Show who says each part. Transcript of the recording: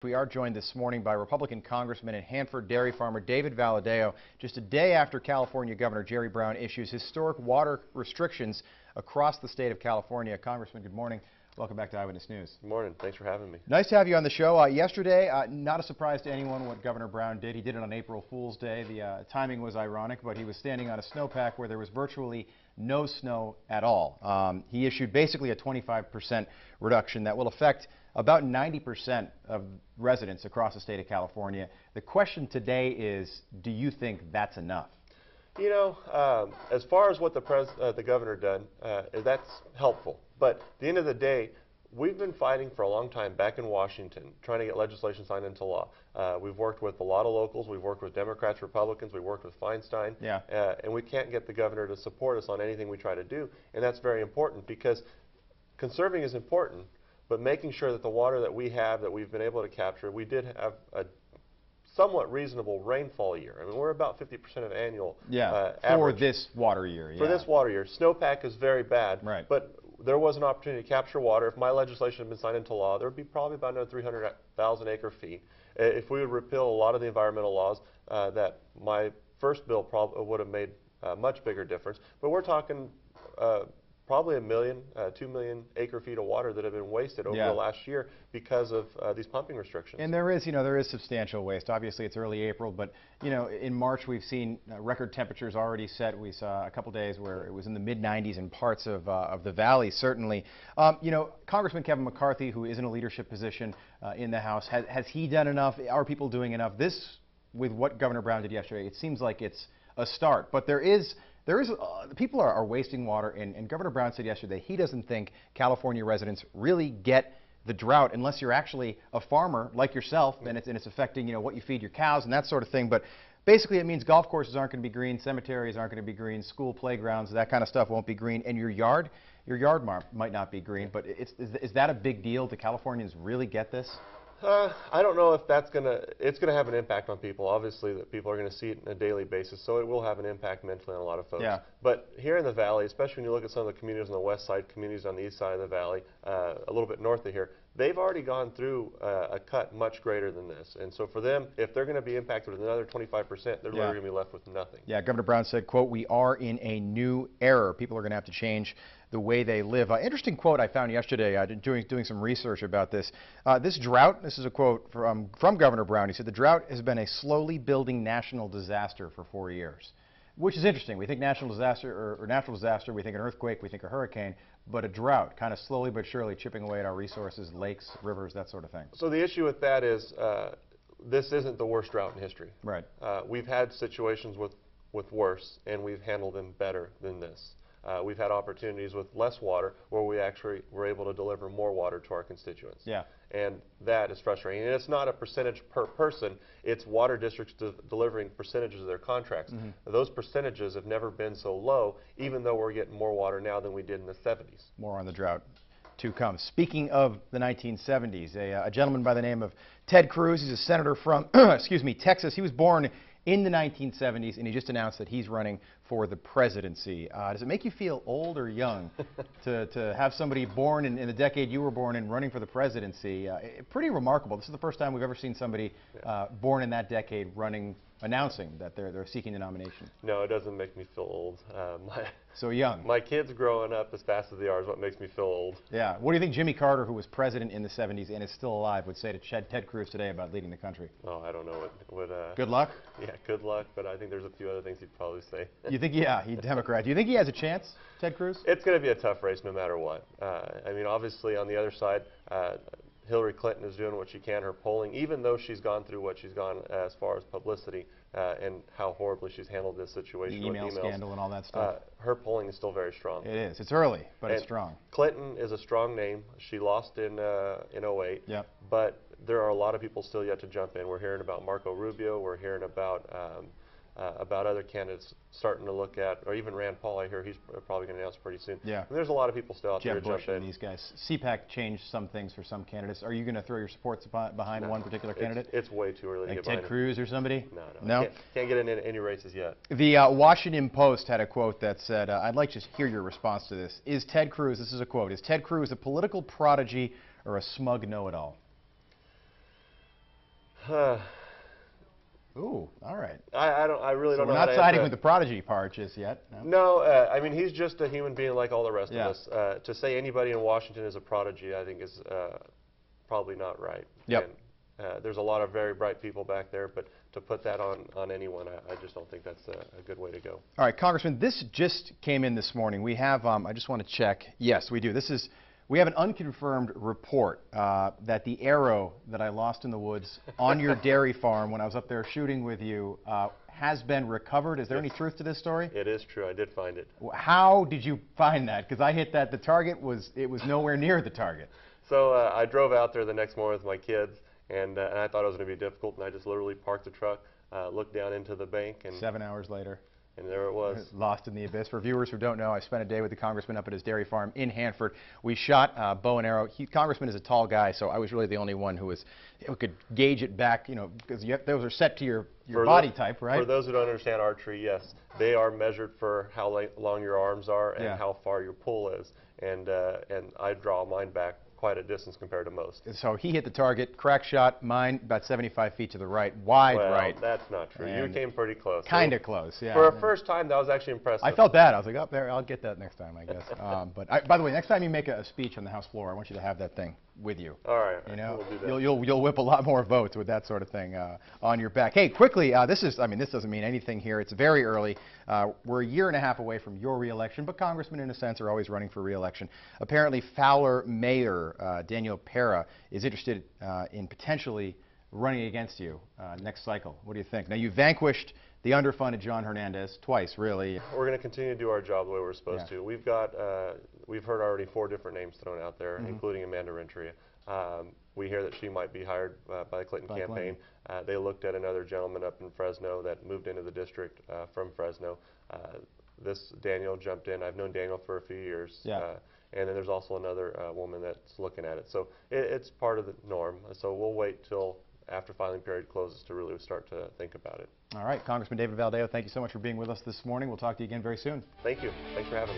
Speaker 1: We are joined this morning by Republican Congressman and Hanford dairy farmer David Valadao, just a day after California Governor Jerry Brown issues historic water restrictions across the state of California. Congressman, good morning. Welcome back to Eyewitness News.
Speaker 2: Good morning. Thanks for having me.
Speaker 1: Nice to have you on the show. Yesterday, not a surprise to anyone what Governor Brown did. He did it on April Fool's Day. The timing was ironic, but he was standing on a snowpack where there was virtually no snow at all. He issued basically a 25% reduction that will affect about 90% of residents across the state of California. The question today is, do you think that's enough?
Speaker 2: You know, as far as what the governor done, that's helpful. But at the end of the day, we've been fighting for a long time back in Washington, trying to get legislation signed into law. We've worked with a lot of locals. We've worked with Democrats, Republicans. We've worked with Feinstein.
Speaker 1: Yeah.
Speaker 2: And we can't get the governor to support us on anything we try to do. And that's very important because conserving is important, but making sure that the water that we have, that we've been able to capture, we did have a somewhat reasonable rainfall year. I mean, we're about 50% of annual
Speaker 1: for this water year.
Speaker 2: For this water year. Snowpack is very bad,
Speaker 1: right.
Speaker 2: But there was an opportunity to capture water. If my legislation had been signed into law, there would be probably about another 300,000 acre-feet. If we would repeal a lot of the environmental laws, that my first bill probably would have made a much bigger difference. But we're talking probably 1 million, 2 million acre-feet of water that have been wasted over the last year because of these pumping restrictions.
Speaker 1: And there is substantial waste. Obviously, it's early April, but in March we've seen record temperatures already set. We saw a couple days where it was in the mid-90s in parts of the valley. Certainly, Congressman Kevin McCarthy, who is in a leadership position in the House, has he done enough? Are people doing enough? This, with what Governor Brown did yesterday, it seems like it's a start, but people are wasting water, and Governor Brown said yesterday he doesn't think California residents really get the drought unless you're actually a farmer like yourself, and it's affecting what you feed your cows and that sort of thing. But basically it means golf courses aren't going to be green, cemeteries aren't going to be green, school playgrounds, that kind of stuff won't be green, and your yard might not be green. But is that a big deal? Do Californians really get this?
Speaker 2: I don't know if it's gonna have an impact on people. Obviously, that people are gonna see it on a daily basis, so it will have an impact mentally on a lot of folks.
Speaker 1: Yeah.
Speaker 2: But here in the valley, especially when you look at some of the communities on the west side, communities on the east side of the valley, a little bit north of here, they've already gone through a cut much greater than this. And so for them, if they're gonna be impacted with another 25%, they're literally gonna be left with nothing. Yeah,
Speaker 1: Governor Brown said, quote, "We are in a new era. People are gonna have to change the way they live." Interesting quote I found yesterday doing some research about this. This drought, this is a quote from Governor Brown. He said, "The drought has been a slowly building national disaster for 4 years." Which is interesting. We think national disaster or natural disaster, we think an earthquake, we think a hurricane, but a drought kind of slowly but surely chipping away at our resources, lakes, rivers, that sort of thing.
Speaker 2: So the issue with that is this isn't the worst drought in history.
Speaker 1: Right.
Speaker 2: We've had situations with worse, and we've handled them better than this. We've had opportunities with less water where we actually were able to deliver more water to our constituents.
Speaker 1: Yeah.
Speaker 2: And that is frustrating. And it's not a percentage per person. It's water districts delivering percentages of their contracts. Mm-hmm. Those percentages have never been so low, even though we're getting more water now than we did in the 70s.
Speaker 1: More on the drought to come. Speaking of the 1970s, a gentleman by the name of Ted Cruz, he's a senator from, Texas. He was born in the 1970s, and he just announced that he's running for the presidency. Does it make you feel old or young to have somebody born in the decade you were born in running for the presidency? Pretty remarkable. This is the first time we've ever seen somebody born in that decade announcing that they're seeking the nomination.
Speaker 2: No, it doesn't make me feel old.
Speaker 1: So young.
Speaker 2: My kids growing up as fast as they are is what makes me feel old.
Speaker 1: Yeah. What do you think Jimmy Carter, who was president in the 70s and is still alive, would say to Ted Cruz today about leading the country?
Speaker 2: Oh, I don't know what
Speaker 1: good luck?
Speaker 2: Yeah, good luck, but I think there's a few other things he'd probably say.
Speaker 1: You think, he's Democrat. Do you think he has a chance, Ted Cruz?
Speaker 2: It's going to be a tough race no matter what. I mean, obviously, on the other side, Hillary Clinton is doing what she can. Her polling, even though she's gone through what she's gone as far as publicity and how horribly she's handled this situation
Speaker 1: the email scandal and all that stuff.
Speaker 2: Her polling is still very strong.
Speaker 1: It is. It's early, but it's strong.
Speaker 2: Clinton is a strong name. She lost in 08.
Speaker 1: Yep.
Speaker 2: But there are a lot of people still yet to jump in. We're hearing about Marco Rubio. We're hearing about other candidates starting to look at, or even Rand Paul, I hear he's probably going to announce pretty soon.
Speaker 1: Yeah.
Speaker 2: And there's a lot of people still out there to jump in.
Speaker 1: And these guys. CPAC changed some things for some candidates. Are you going to throw your support behind one particular candidate?
Speaker 2: It's way too early to get behind
Speaker 1: Ted Cruz or somebody?
Speaker 2: No? Can't get in any races yet.
Speaker 1: The Washington Post had a quote that said, I'd like to hear your response to this. Is Ted Cruz, this is a quote, is Ted Cruz a political prodigy or a smug know-it-all? Ooh, all right.
Speaker 2: I really
Speaker 1: So
Speaker 2: don't know
Speaker 1: we're
Speaker 2: how
Speaker 1: not
Speaker 2: to
Speaker 1: siding
Speaker 2: answer
Speaker 1: with the prodigy part just yet. No.
Speaker 2: No, I mean, he's just a human being like all the rest
Speaker 1: Yeah.
Speaker 2: of us. To say anybody in Washington is a prodigy, I think is probably not right.
Speaker 1: Yep.
Speaker 2: And there's a lot of very bright people back there, but to put that on anyone, I just don't think that's a good way to go.
Speaker 1: All right, Congressman, this just came in this morning. We have, I just want to check. Yes, we do. We have an unconfirmed report that the arrow that I lost in the woods on your dairy farm when I was up there shooting with you has been recovered. Is there any truth to this story?
Speaker 2: It is true. I did find it.
Speaker 1: How did you find that? Because I hit that. The target was nowhere near the target.
Speaker 2: So I drove out there the next morning with my kids, and I thought it was going to be difficult, and I just literally parked the truck, looked down into the bank, and
Speaker 1: 7 hours later.
Speaker 2: And there it was.
Speaker 1: Lost in the abyss. For viewers who don't know, I spent a day with the congressman up at his dairy farm in Hanford. We shot bow and arrow. Congressman is a tall guy, so I was really the only one who could gauge it back, you know, because those are set to your body type, right?
Speaker 2: For those who don't understand archery, yes, they are measured for how long your arms are and how far your pull is. And I draw mine back quite a distance compared to most.
Speaker 1: So he hit the target, crack shot, mine about 75 feet to the right, wide right.
Speaker 2: That's not true. You came pretty close.
Speaker 1: Kind of close, yeah.
Speaker 2: For a first time, that was actually impressive.
Speaker 1: I felt that. I was like, oh, there, I'll get that next time, I guess. By the way, next time you make a speech on the House floor, I want you to have that thing with you.
Speaker 2: All right.
Speaker 1: You know,
Speaker 2: we'll do that.
Speaker 1: you'll whip a lot more votes with that sort of thing on your back. Hey, quickly, this doesn't mean anything here. It's very early. We're a year and a half away from your re-election, but congressmen, in a sense, are always running for re-election. Apparently, Fowler Mayor Daniel Pera is interested in potentially running against you next cycle. What do you think? Now, you vanquished the underfunded John Hernandez twice, really.
Speaker 2: We're going to continue to do our job the way we're supposed to. We've got, we've heard already 4 different names thrown out there, including Amanda Renteria. We hear that she might be hired by the Clinton campaign. They looked at another gentleman up in Fresno that moved into the district from Fresno. This Daniel jumped in. I've known Daniel for a few years. And then there's also another woman that's looking at it. So it's part of the norm. So we'll wait till after filing period closes to really start to think about it.
Speaker 1: All right, Congressman David Valadao, thank you so much for being with us this morning. We'll talk to you again very soon.
Speaker 2: Thank you. Thanks for having me.